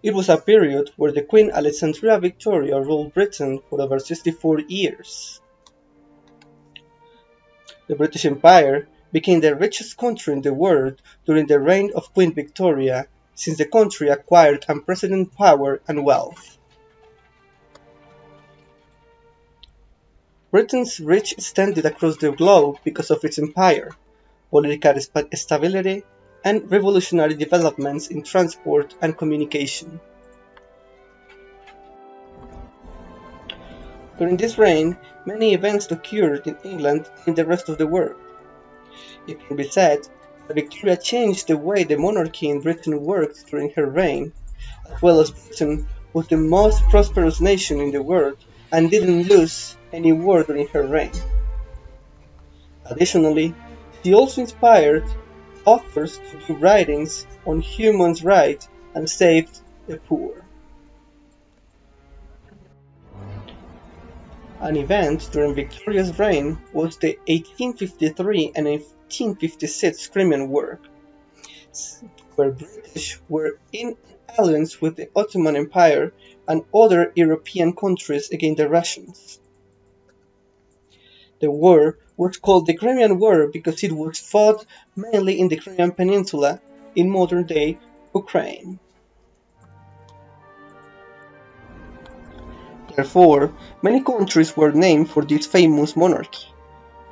It was a period where the Queen Alexandria Victoria ruled Britain for over 64 years. The British Empire became the richest country in the world during the reign of Queen Victoria, since the country acquired unprecedented power and wealth. Britain's reach extended across the globe because of its empire, political stability, and revolutionary developments in transport and communication. During this reign, many events occurred in England and in the rest of the world. It can be said that Victoria changed the way the monarchy in Britain worked during her reign, as well as Britain was the most prosperous nation in the world and didn't lose any war during her reign. Additionally, she also inspired authors to do writings on human rights and saved the poor. An event during Victoria's reign was the 1853 and 1856 Crimean War, where British were in alliance with the Ottoman Empire and other European countries against the Russians. The war was called the Crimean War because it was fought mainly in the Crimean Peninsula in modern-day Ukraine. Therefore, many countries were named for this famous monarchy.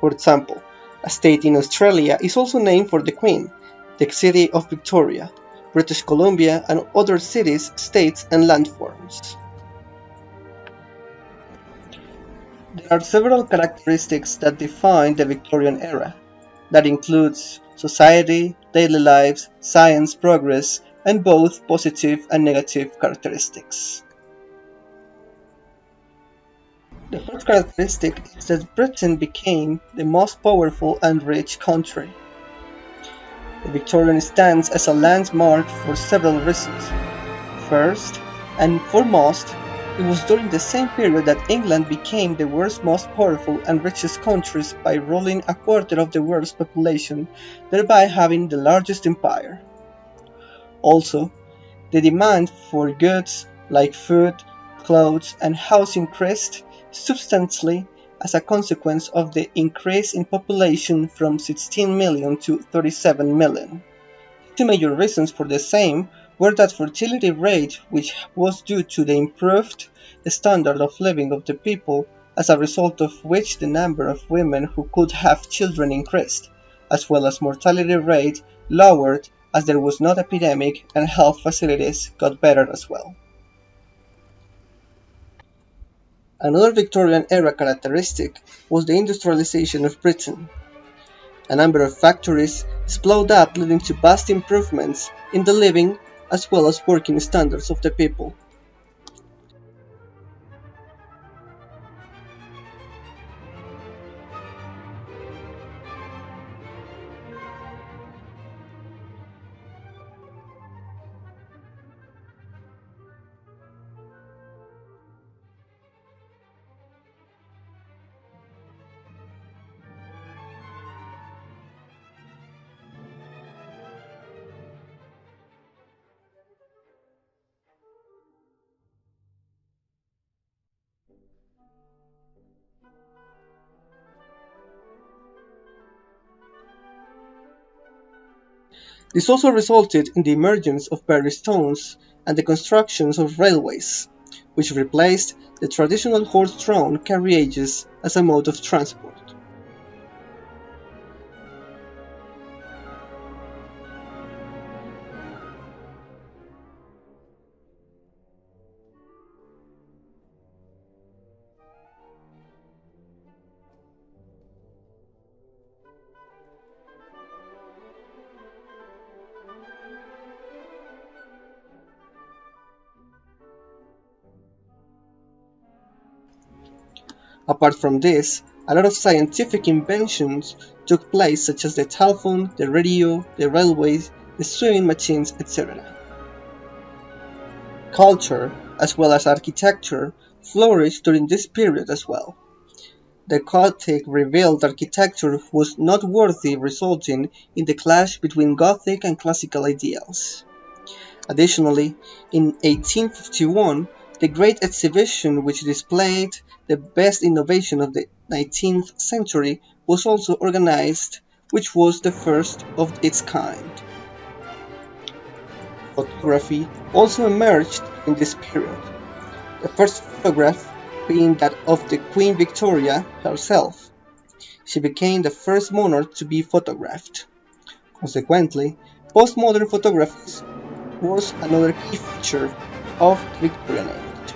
For example, a state in Australia is also named for the Queen, the city of Victoria, British Columbia, and other cities, states, and landforms. There are several characteristics that define the Victorian era. That includes society, daily lives, science, progress, and both positive and negative characteristics. The first characteristic is that Britain became the most powerful and rich country. The Victorian stands as a landmark for several reasons. First, and foremost, it was during the same period that England became the world's most powerful and richest country by ruling a quarter of the world's population, thereby having the largest empire. Also, the demand for goods like food, clothes, and housing increased substantially as a consequence of the increase in population from 16 million to 37 million. Two major reasons for the same were that fertility rate, which was due to the improved standard of living of the people, as a result of which the number of women who could have children increased, as well as mortality rate lowered as there was no epidemic and health facilities got better as well. Another Victorian era characteristic was the industrialization of Britain. A number of factories exploded up, leading to vast improvements in the living as well as working standards of the people. This also resulted in the emergence of various towns and the construction of railways, which replaced the traditional horse-drawn carriages as a mode of transport. Apart from this, a lot of scientific inventions took place, such as the telephone, the radio, the railways, the sewing machines, etc. Culture, as well as architecture, flourished during this period as well. The Gothic revealed architecture was noteworthy, resulting in the clash between Gothic and classical ideals. Additionally, in 1851, the Great Exhibition, which displayed the best innovation of the 19th century, was also organized, which was the first of its kind. Photography also emerged during this period, the first photograph being that of the Queen Victoria herself. She became the first monarch to be photographed. Consequently, postmodern photography was another key feature of the Victorian age.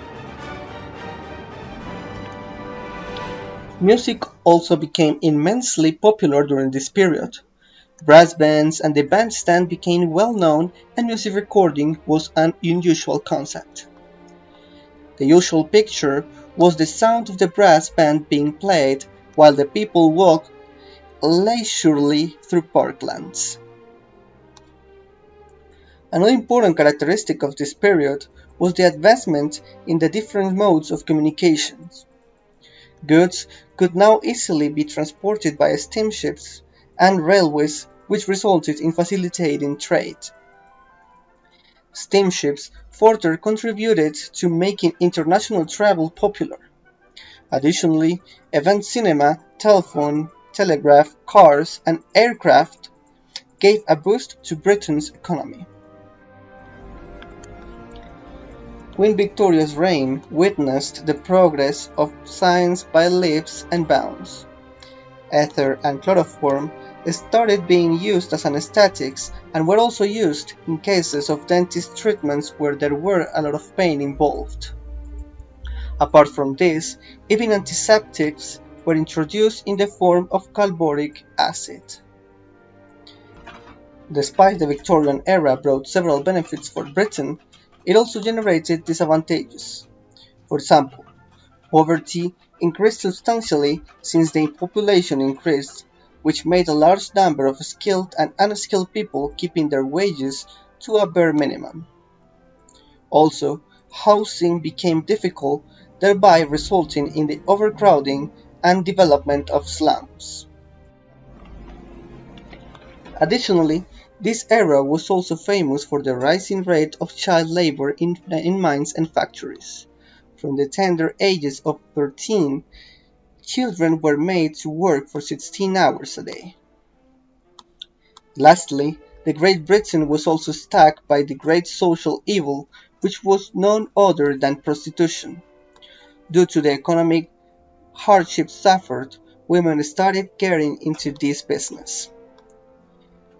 Music also became immensely popular during this period. Brass bands and the bandstand became well known, and music recording was an unusual concept. The usual picture was the sound of the brass band being played while the people walked leisurely through parklands. Another important characteristic of this period was the advancement in the different modes of communications. Goods could now easily be transported by steamships and railways, which resulted in facilitating trade. Steamships further contributed to making international travel popular. Additionally, event cinema, telephone, telegraph, cars, and aircraft gave a boost to Britain's economy. Queen Victoria's reign witnessed the progress of science by leaps and bounds. Ether and chloroform started being used as anesthetics and were also used in cases of dentist treatments where there were a lot of pain involved. Apart from this, even antiseptics were introduced in the form of carbolic acid. Despite the Victorian era brought several benefits for Britain, it also generated disadvantages. For example, poverty increased substantially since the population increased, which made a large number of skilled and unskilled people keeping their wages to a bare minimum. Also, housing became difficult, thereby resulting in the overcrowding and development of slums. Additionally, this era was also famous for the rising rate of child labor in mines and factories. From the tender ages of 13, children were made to work for 16 hours a day. Lastly, the Great Britain was also struck by the great social evil, which was none other than prostitution. Due to the economic hardships suffered, women started getting into this business.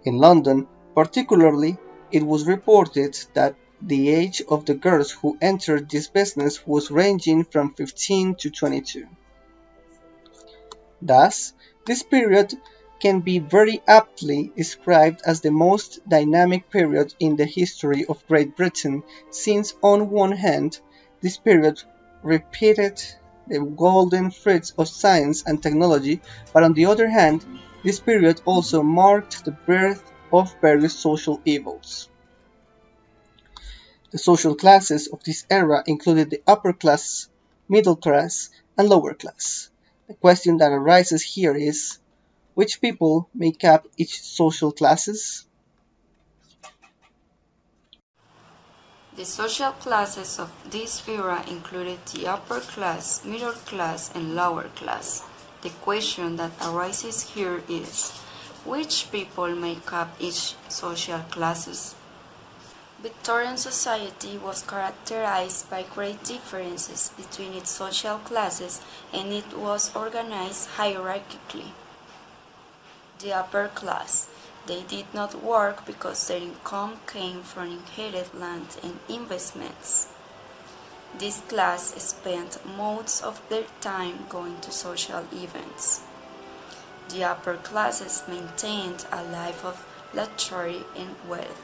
In London, particularly, it was reported that the age of the girls who entered this business was ranging from 15 to 22. Thus, this period can be very aptly described as the most dynamic period in the history of Great Britain, since on one hand, this period repeated the golden fruits of science and technology, but on the other hand, this period also marked the birth of various social evils. The social classes of this era included the upper class, middle class, and lower class. The question that arises here is, which people make up each social classes? The social classes of this era included the upper class, middle class, and lower class. The question that arises here is, which people make up each social classes? Victorian society was characterized by great differences between its social classes, and it was organized hierarchically. The upper class. They did not work because their income came from inherited land and investments. This class spent most of their time going to social events. The upper classes maintained a life of luxury and wealth.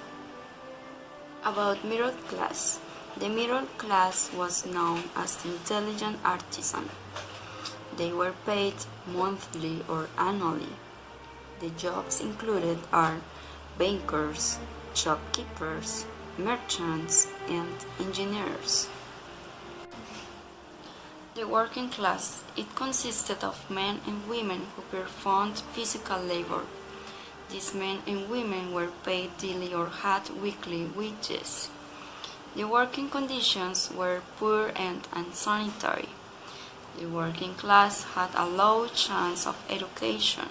About middle class. The middle class was known as the intelligent artisan. They were paid monthly or annually. The jobs included are bankers, shopkeepers, merchants, and engineers. The working class. It consisted of men and women who performed physical labor. These men and women were paid daily or had weekly wages. The working conditions were poor and unsanitary. The working class had a low chance of education.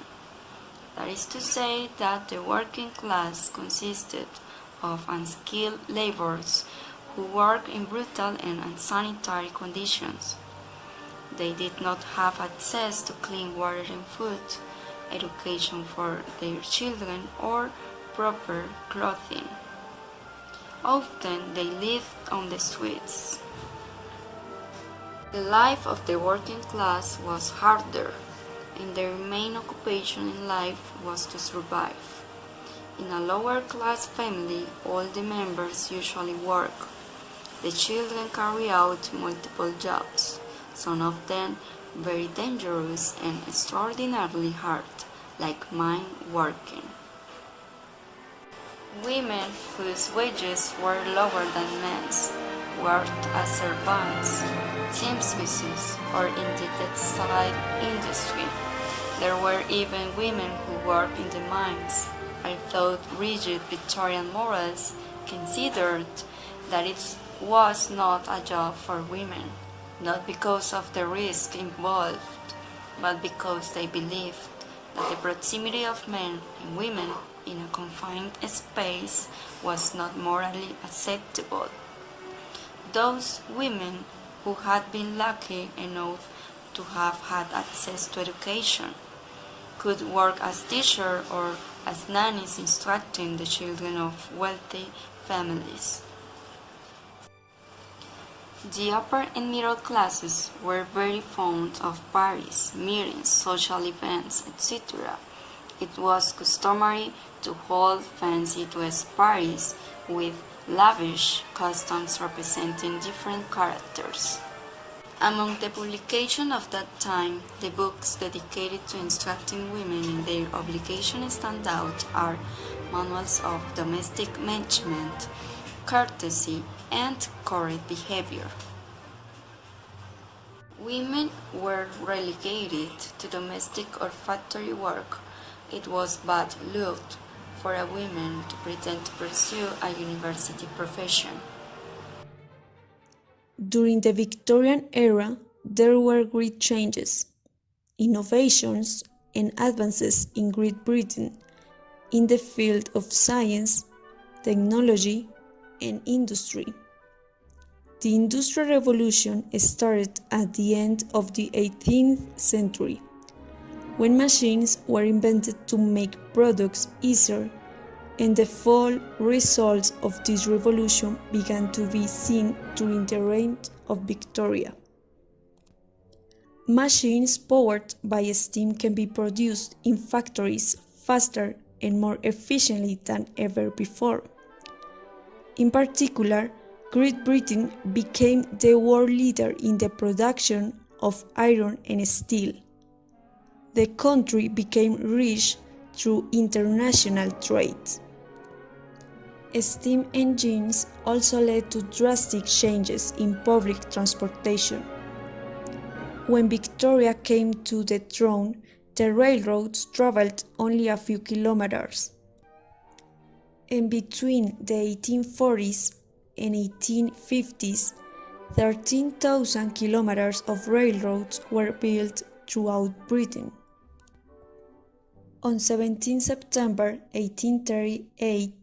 That is to say that the working class consisted of unskilled laborers who worked in brutal and unsanitary conditions. They did not have access to clean water and food, education for their children, or proper clothing. Often they lived on the streets. The life of the working class was harder, and their main occupation in life was to survive. In a lower class family, all the members usually work. The children carry out multiple jobs, some of them very dangerous and extraordinarily hard, like mine working. Women whose wages were lower than men's worked as servants, seamstresses, or in the textile industry. There were even women who worked in the mines, although rigid Victorian morals considered that it was not a job for women, not because of the risk involved, but because they believed that the proximity of men and women in a confined space was not morally acceptable. Those women who had been lucky enough to have had access to education could work as teachers or as nannies instructing the children of wealthy families. The upper and middle classes were very fond of parties, meetings, social events, etc. It was customary to hold fancy dress parties with lavish costumes representing different characters. Among the publications of that time, the books dedicated to instructing women in their obligations stand out are manuals of domestic management, courtesy, and correct behavior. Women were relegated to domestic or factory work. It was bad luck for a woman to pretend to pursue a university profession. During the Victorian era, there were great changes, innovations, and advances in Great Britain in the field of science, technology, and industry. The Industrial Revolution started at the end of the 18th century, when machines were invented to make products easier, and the full results of this revolution began to be seen during the reign of Victoria. Machines powered by steam can be produced in factories faster and more efficiently than ever before. In particular, Great Britain became the world leader in the production of iron and steel. The country became rich through international trade. Steam engines also led to drastic changes in public transportation. When Victoria came to the throne, the railroads traveled only a few kilometers. And between the 1840s and 1850s, 13,000 kilometers of railroads were built throughout Britain. On 17 September 1838,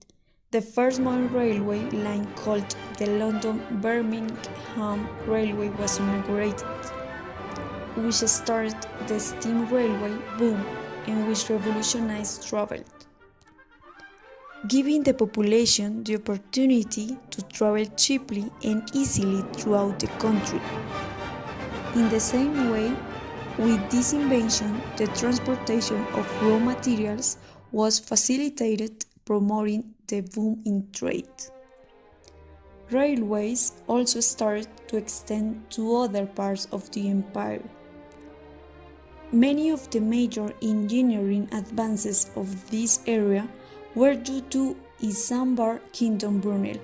the first modern railway line called the London-Birmingham Railway was inaugurated, which started the steam railway boom and which revolutionized travel, giving the population the opportunity to travel cheaply and easily throughout the country. In the same way, with this invention, the transportation of raw materials was facilitated, promoting the boom in trade. Railways also started to extend to other parts of the empire. Many of the major engineering advances of this area were due to Isambard Kingdom Brunel.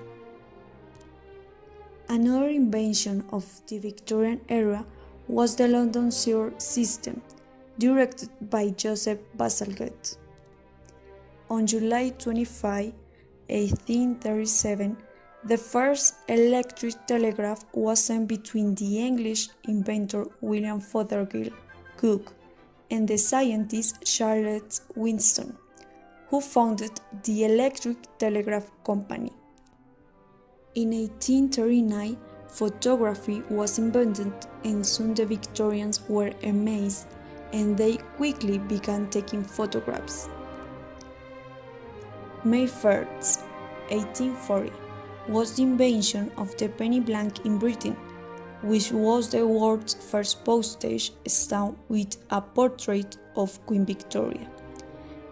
Another invention of the Victorian era was the London sewer system, directed by Joseph Bazalgette. On July 25, 1837, The first electric telegraph was sent between the English inventor William Fothergill Cooke and the scientist Charles Winston, who founded the Electric Telegraph Company. In 1839, photography was invented, and soon the Victorians were amazed, and they quickly began taking photographs. May 1st, 1840, was the invention of the penny blank in Britain, which was the world's first postage stamp with a portrait of Queen Victoria.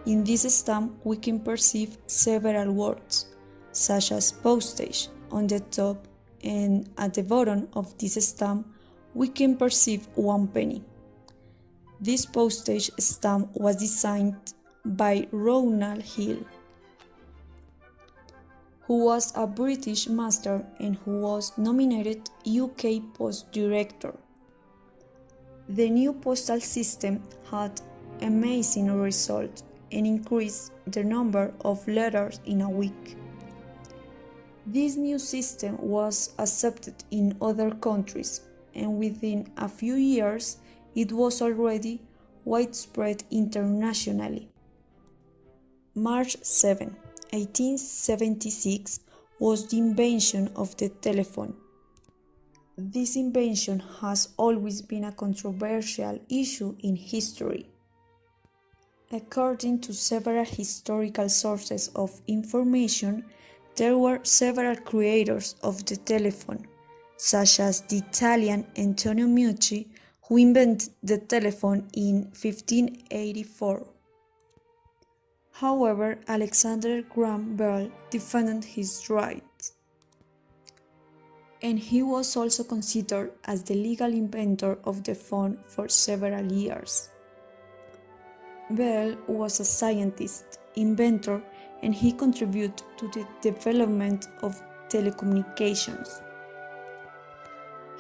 In this stamp, we can perceive several words, such as postage, on the top, and at the bottom of this stamp, we can perceive 1 penny. This postage stamp was designed by Ronald Hill, who was a British master and who was nominated UK Post Director. The new postal system had amazing results and increased the number of letters in a week. This new system was accepted in other countries, and within a few years it was already widespread internationally. March 7, 1876 was the invention of the telephone. This invention has always been a controversial issue in history. According to several historical sources of information, there were several creators of the telephone, such as the Italian Antonio Meucci, who invented the telephone in 1584. However, Alexander Graham Bell defended his rights, and he was also considered as the legal inventor of the phone for several years. Bell was a scientist, inventor, and he contributed to the development of telecommunications.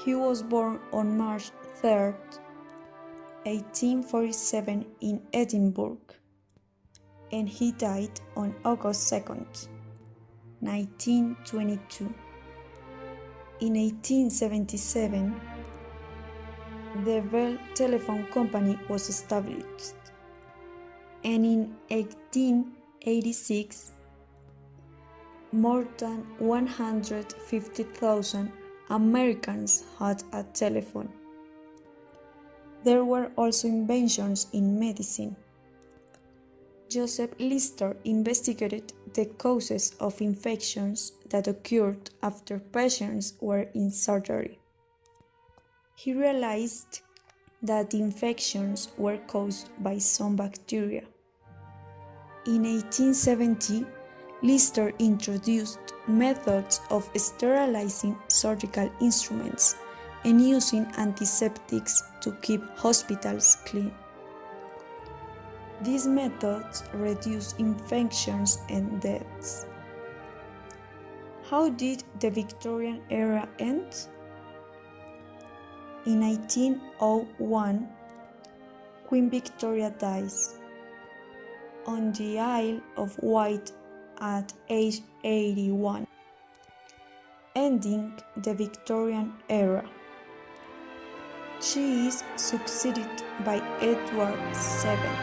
He was born on March 3, 1847 in Edinburgh, and he died on August 2, 1922. In 1877, the Bell Telephone Company was established, and in 1886, more than 150,000 Americans had a telephone. There were also inventions in medicine. Joseph Lister investigated the causes of infections that occurred after patients were in surgery. He realized that the infections were caused by some bacteria. In 1870, Lister introduced methods of sterilizing surgical instruments and using antiseptics to keep hospitals clean. These methods reduce infections and deaths. How did the Victorian era end? In 1901, Queen Victoria dies on the Isle of Wight at age 81, ending the Victorian era. She is succeeded by Edward VII,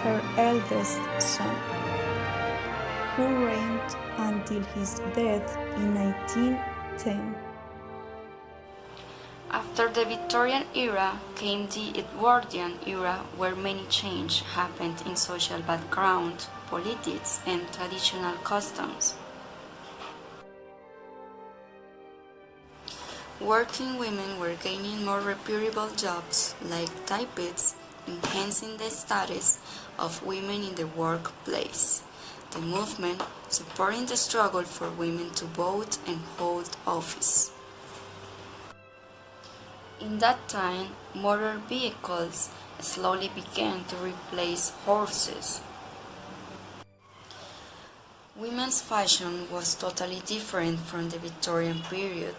her eldest son, who reigned until his death in 1910. After the Victorian era came the Edwardian era, where many changes happened in social background, politics, and traditional customs. Working women were gaining more reputable jobs like typists, enhancing the status of women in the workplace. The movement supporting the struggle for women to vote and hold office. In that time, motor vehicles slowly began to replace horses. Women's fashion was totally different from the Victorian period.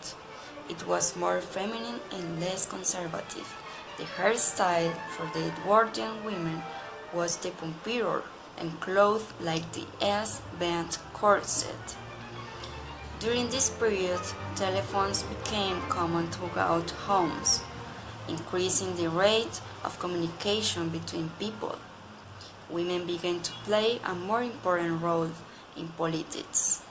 It was more feminine and less conservative. The hairstyle for the Edwardian women was the pompadour and clothed like the S-band corset. During this period, telephones became common throughout homes, increasing the rate of communication between people. Women began to play a more important role in politics.